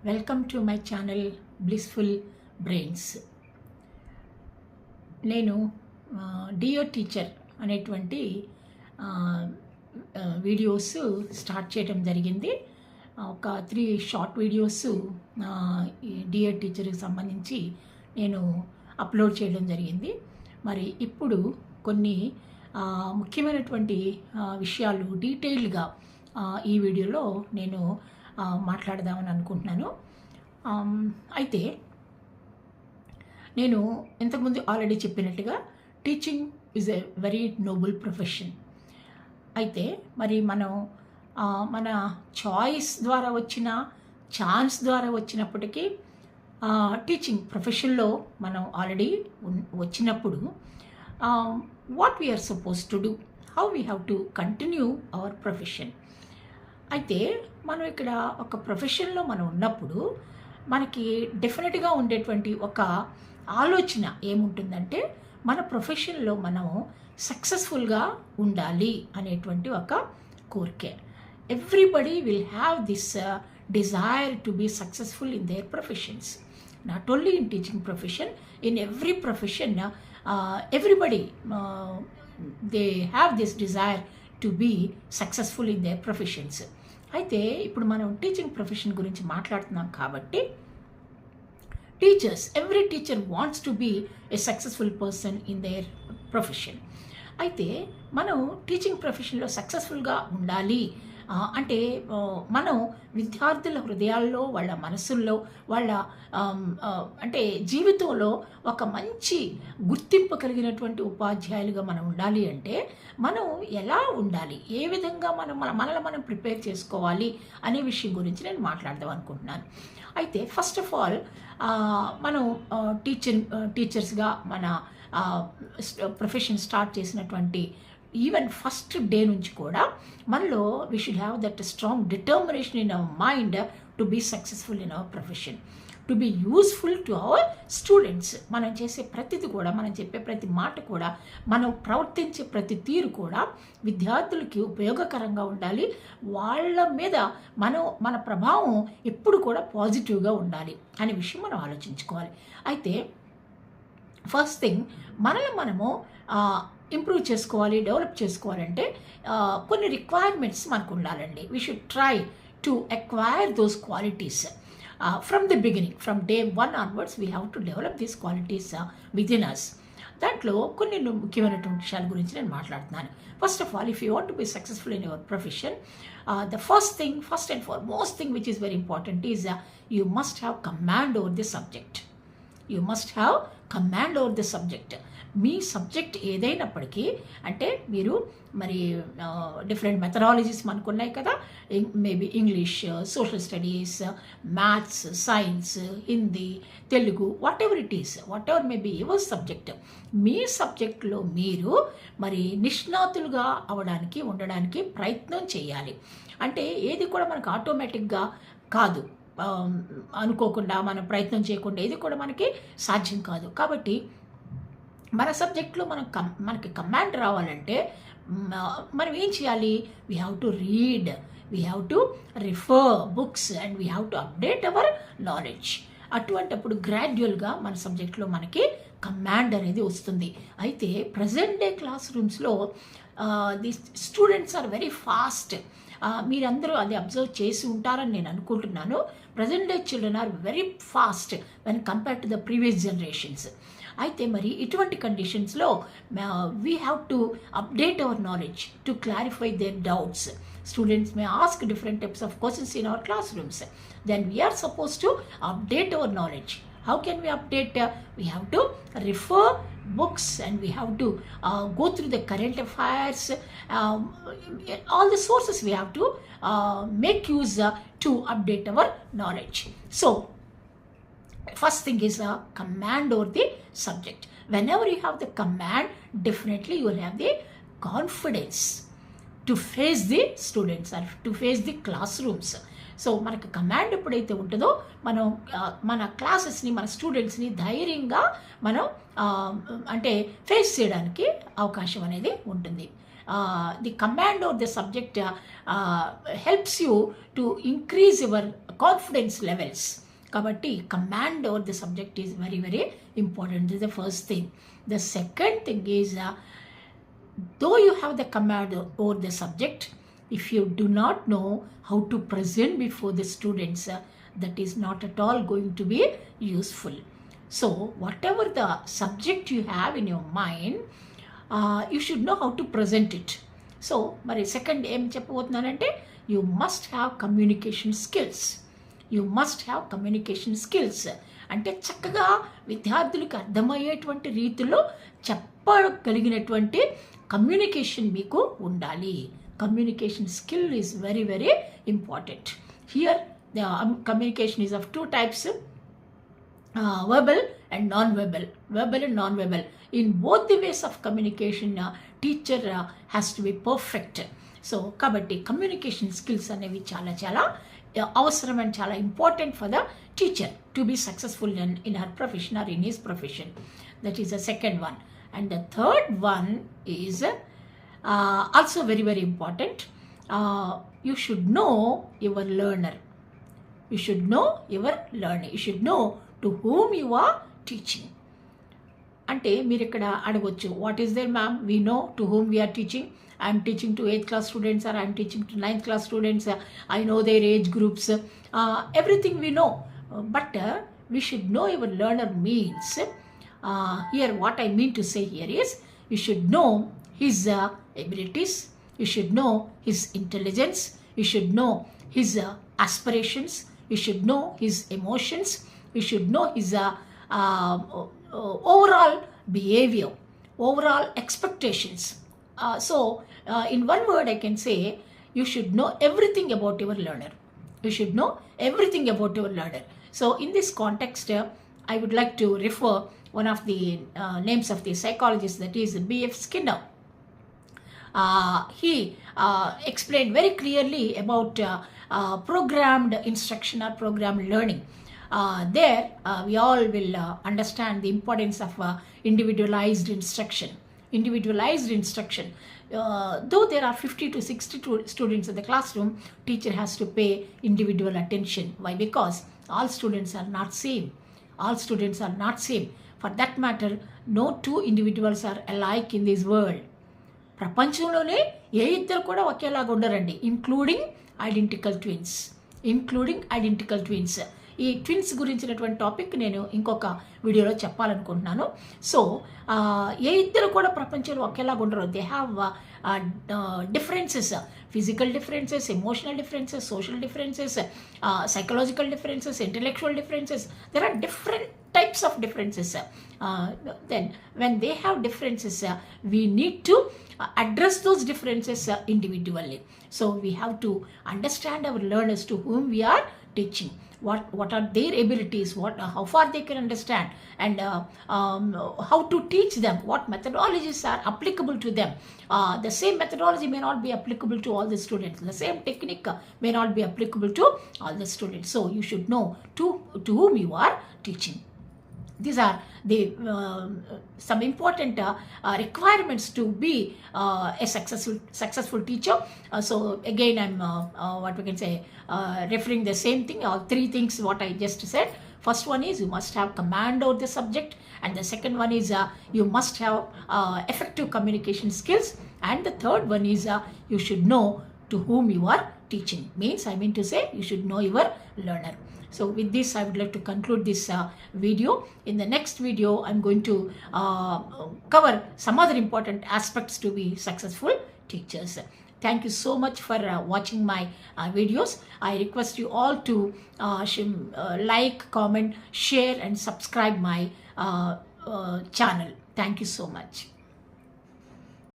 Welcome to my channel blissful brains. నేను డియో teacher అనేటువంటి videos start చేయడం జరిగింది. ఒక 3 షార్ట్ వీడియోస్ డియో టీచర్కి సంబంధించి నేను అప్లోడ్ చేయడం జరిగింది. మరి ఇప్పుడు కొన్ని ముఖ్యమైనటువంటి విషయాలు డీటెయిల్డ్గా ఈ వీడియోలో నేను మాట్లాడదామని అనుకుంటున్నాను. అయితే నేను ఇంతకుముందు ఆల్రెడీ చెప్పినట్టుగా teaching is a very Nobel profession. అయితే మరి మనం మన చాయిస్ ద్వారా వచ్చిన ఛాన్స్ ద్వారా వచ్చినప్పటికీ టీచింగ్ ప్రొఫెషన్లో మనం ఆల్రెడీ వచ్చినప్పుడు what we are supposed to do, how we have to continue our profession. అయితే మనం ఇక్కడ ఒక ప్రొఫెషన్లో మనం ఉన్నప్పుడు మనకి డెఫినెట్గా ఉండేటువంటి ఒక ఆలోచన ఏముంటుందంటే మన ప్రొఫెషన్లో మనం సక్సెస్ఫుల్గా ఉండాలి అనేటువంటి ఒక కోరిక. Everybody will have this desire to be successful in their professions, not only in teaching profession, in every profession everybody they have this desire to be successful in their professions. అయితే ఇప్పుడు మనం టీచింగ్ ప్రొఫెషన్ గురించి మాట్లాడుతున్నాం కాబట్టి teachers, every teacher wants to be a successful person in their profession. అయితే మనం teaching ప్రొఫెషన్లో సక్సెస్ఫుల్గా ఉండాలి అంటే మనం విద్యార్థుల హృదయాల్లో, వాళ్ళ మనసుల్లో, వాళ్ళ అంటే జీవితంలో ఒక మంచి గుర్తింపు కలిగినటువంటి ఉపాధ్యాయులుగా మనం ఉండాలి అంటే మనం ఎలా ఉండాలి, ఏ విధంగా మనల్ని మనం ప్రిపేర్ చేసుకోవాలి అనే విషయం గురించి నేను మాట్లాడదాం అనుకుంటున్నాను. అయితే ఫస్ట్ ఆఫ్ ఆల్ మనం టీచర్స్గా మన ప్రొఫెషన్ స్టార్ట్ చేసినటువంటి ఈవెన్ ఫస్ట్ డే నుంచి కూడా మనలో we should have that strong determination in our mind to be successful in our profession, to be useful to our students. మనం చేసే ప్రతిది కూడా, మనం చెప్పే ప్రతి మాట కూడా, మనం ప్రవర్తించే ప్రతి తీరు కూడా విద్యార్థులకి ఉపయోగకరంగా ఉండాలి. వాళ్ళ మీద మన ప్రభావం ఎప్పుడు కూడా పాజిటివ్గా ఉండాలి అనే విషయం మనం ఆలోచించుకోవాలి. అయితే ఫస్ట్ థింగ్ మనము ఇంప్రూవ్ చేసుకోవాలి, డెవలప్ చేసుకోవాలంటే కొన్ని రిక్వైర్మెంట్స్ మనకు ఉండాలండి. We should try to acquire those qualities from the beginning, from day 1 onwards we have to develop these qualities within us. దాంట్లో కొన్ని ముఖ్యమైనటువంటి విషయాల గురించి నేను మాట్లాడుతున్నాను. First of all, if you want to be successful in your profession, the first and foremost thing which is very important is you must have command over the subject. You must have command over the subject. మీ subject ఏదైనప్పటికీ, అంటే మీరు మరి different methodologies మనకు ఉన్నాయి కదా, maybe English, social studies, maths, science, Hindi, Telugu, whatever may be your subject. మీ సబ్జెక్ట్లో మీరు మరి నిష్ణాతులుగా ఉండడానికి ప్రయత్నం చేయాలి. అంటే ఏది కూడా మనకు ఆటోమేటిక్గా కాదు, అనుకోకుండా మనం ప్రయత్నం చేయకుండా ఏది కూడా మనకి సాధ్యం కాదు. కాబట్టి మన సబ్జెక్ట్లో మనకి కమాండ్ రావాలంటే మనం ఏం చేయాలి? We have to read, we have to refer books and we have to update our knowledge. అటువంటప్పుడు గ్రాడ్యువల్గా మన సబ్జెక్ట్లో మనకి కమాండ్ అనేది వస్తుంది. అయితే ప్రజెంట్ డే క్లాస్ రూమ్స్లో the students are very fast. మీరందరూ అది అబ్జర్వ్ చేసి ఉంటారని నేను అనుకుంటున్నాను. Present day children are very fast when compare to the previous generations. అయితే మరి ఇటువంటి కండిషన్స్లో we have to update our knowledge to clarify there doubts. Students may ask different types of questions in our classrooms. Then we are supposed to update our knowledge. How can we update? We have to refer books and we have to go through the current affairs, all the sources we have to make use to update our knowledge. So first thing is command over the subject. Whenever you have the command, definitely you will have the confidence to face the students or to face the classrooms. So మనకు command ఎప్పుడైతే ఉంటుందో మనం మన క్లాసెస్ని, మన స్టూడెంట్స్ని ధైర్యంగా మనం అంటే ఫేస్ చేయడానికి అవకాశం అనేది ఉంటుంది. the command of the subject helps you to increase your confidence levels. కాబట్టి command over the subject is very very important. This the first thing. The second thing is though you have the command over the subject, if you do not know how to present before the students, that is not at all going to be useful. So whatever the subject you have in your mind, you should know how to present it. So మరి second ఏం చెప్పబోతున్నానంటే, you must have communication skills. You must have communication skills. అంటే చక్కగా విద్యార్థులకు అర్థమయ్యేటువంటి రీతిలో చెప్పగలిగినటువంటి communication మీకు ఉండాలి. Communication skill is very very important. Here the communication is of two types, verbal and non-verbal. Verbal and non-verbal. In both the ways of communication, teacher has to be perfect. So కాబట్టి communication skills అనేవి చాలా చాలా అవసరం and చాలా important for the teacher to be successful in her profession or in his profession. That is the second one. And the third one is also very very important. You should know your learner. You should know your learner. You should know to whom you are teaching. అంటే మీరు ఇక్కడ అడగొచ్చు, what is there ma'am, we know to whom we are teaching. I'm teaching to 8th class students or I'm teaching to 9th class students. I know their age groups. Everything we know. But we should know your learner means, here what I mean to say here is, you should know his abilities. You should know his intelligence. You should know his aspirations. You should know his emotions. You should know his overall behavior, overall expectations. So in one word I can say, you should know everything about your learner. You should know everything about your learner. So in this context, I would like to refer one of the names of the psychologist, that is B.F. Skinner. He explained very clearly about programmed instruction or programmed learning. There we all will understand the importance of individualized instruction. Individualized instruction. Though there are 50 to 60 students in the classroom, teacher has to pay individual attention. Why? Because all students are not same. All students are not same. For that matter, no two individuals are alike in this world. ప్రపంచంలోనే ఏ ఇద్దరు కూడా ఒకేలాగా ఉండరండి, including identical twins. Including identical twins. ఈ twins గురించినటువంటి topic నేను ఇంకొక వీడియోలో చెప్పాలనుకుంటున్నాను. సో ఏ ఇద్దరు కూడా ప్రపంచంలో ఒకేలాగా ఉండరు. They have differences, physical differences, emotional differences, social differences, psychological differences, intellectual differences. There are different types of differences. Then when they have differences, we need to address those differences individually. So we have to understand our learners to whom we are teaching. What are their abilities, how far they can understand, and how to teach them, what methodologies are applicable to them. The same methodology may not be applicable to all the students. The same technique may not be applicable to all the students. So you should know to whom you are teaching. These are the some important requirements to be a successful teacher. So again, I'm what we can say, referring the same thing, all three things what I just said. First one is, you must have command over the subject, and the second one is you must have effective communication skills, and the third one is you should know to whom you are teaching. Means I mean to say, you should know your learner. So with this, I would like to conclude this video. In the next video, I'm going to cover some other important aspects to be successful teachers. Thank you so much for watching my videos. I request you all to like, comment, share and subscribe my channel. Thank you so much.